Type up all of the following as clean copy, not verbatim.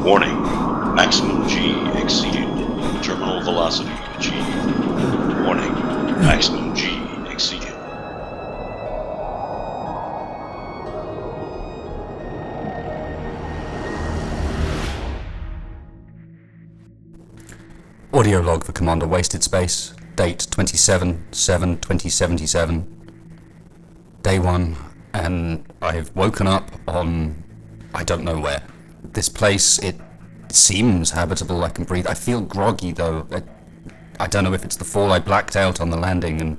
Warning, maximum G exceeded. Terminal velocity achieved. Warning, maximum G exceeded. Audio log for Commander Wasted Space, date 27/7/2077, day 1, and I've woken up on I don't know where. This place, it seems habitable, I can breathe. I feel groggy though. I don't know if it's the fall. I blacked out on the landing and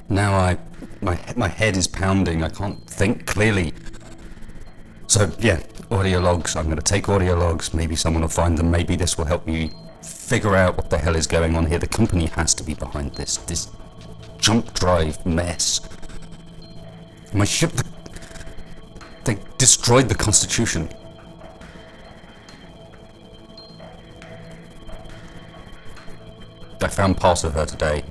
now my head is pounding. I can't think clearly. So yeah, audio logs. I'm going to take audio logs. Maybe someone will find them. Maybe this will help me figure out what the hell is going on here. The company has to be behind this jump drive mess. My ship, they destroyed the Constitution. I found parts of her today.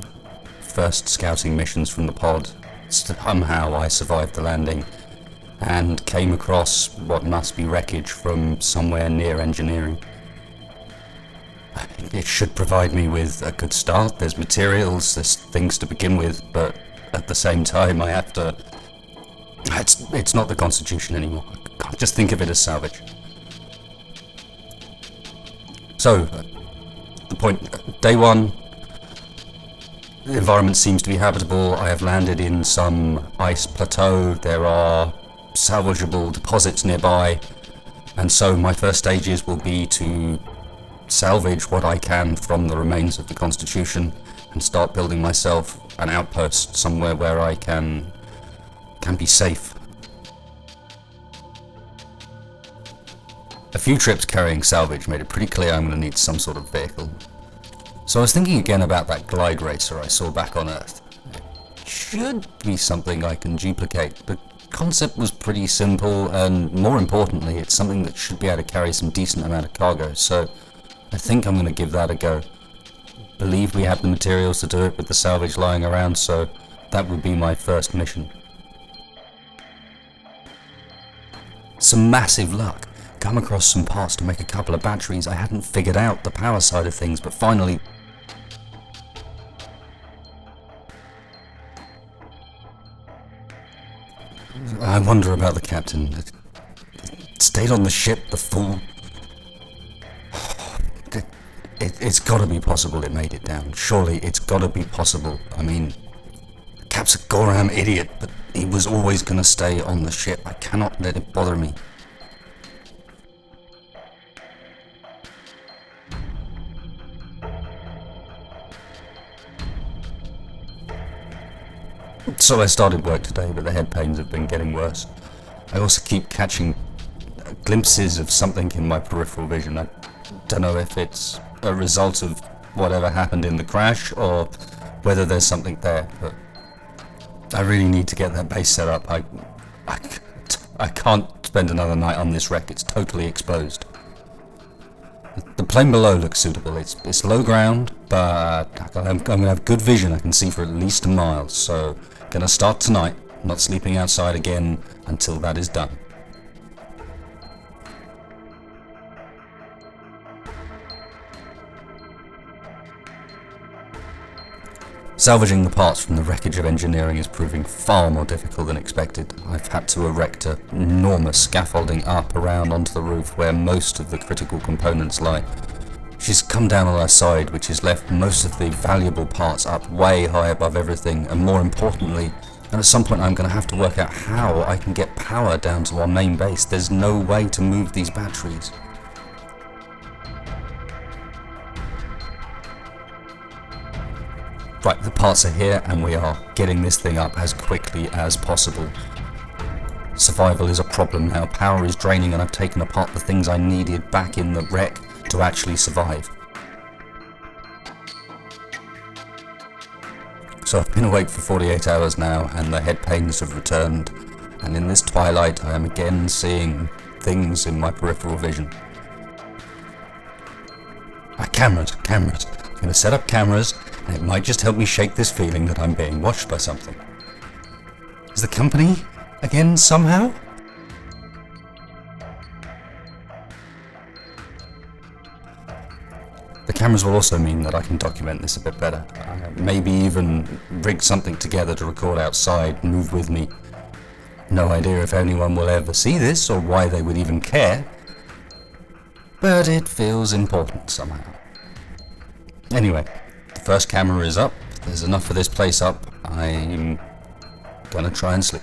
First scouting missions from the pod. Somehow I survived the landing and came across what must be wreckage from somewhere near engineering. It should provide me with a good start. There's materials, there's things to begin with, but at the same time I have to... It's not the Constitution anymore. I can't just think of it as salvage. So, the point, day 1, the environment seems to be habitable. I have landed in some ice plateau. There are salvageable deposits nearby, and so my first stages will be to salvage what I can from the remains of the Constitution and start building myself an outpost somewhere where I can be safe. A few trips carrying salvage made it pretty clear I'm going to need some sort of vehicle. So I was thinking again about that glide racer I saw back on Earth. It should be something I can duplicate. The concept was pretty simple, and more importantly, it's something that should be able to carry some decent amount of cargo, so I think I'm going to give that a go. Believe we have the materials to do it with the salvage lying around, so that would be my first mission. Some massive luck. Come across some parts to make a couple of batteries. I hadn't figured out the power side of things, but finally... I wonder about the captain. Stayed on the ship, the fool. It's gotta be possible it made it down. Surely it's gotta be possible. I mean, the Cap's a goddamn idiot, but he was always gonna stay on the ship. I cannot let it bother me. So I started work today, but the head pains have been getting worse. I also keep catching glimpses of something in my peripheral vision. I don't know if it's a result of whatever happened in the crash or whether there's something there, but I really need to get that base set up. I can't spend another night on this wreck. It's totally exposed. The plane below looks suitable. It's low ground, but I'm gonna have good vision. I can see for at least a mile, so gonna start tonight. Not sleeping outside again until that is done. Salvaging the parts from the wreckage of engineering is proving far more difficult than expected. I've had to erect an enormous scaffolding up around onto the roof where most of the critical components lie. She's come down on her side, which has left most of the valuable parts up way high above everything, and more importantly, and at some point I'm going to have to work out how I can get power down to our main base. There's no way to move these batteries. Right, the parts are here and we are getting this thing up as quickly as possible. Survival is a problem now. Power is draining and I've taken apart the things I needed back in the wreck to actually survive. So I've been awake for 48 hours now and the head pains have returned, and in this twilight I am again seeing things in my peripheral vision. Cameras. I'm going to set up cameras, and it might just help me shake this feeling that I'm being watched by something. Is the company again somehow? cameras will also mean that I can document this a bit better. Maybe even rig something together to record outside and move with me. No idea if anyone will ever see this or why they would even care, but it feels important somehow. Anyway, the first camera is up. There's enough of this place up. I'm gonna try and sleep.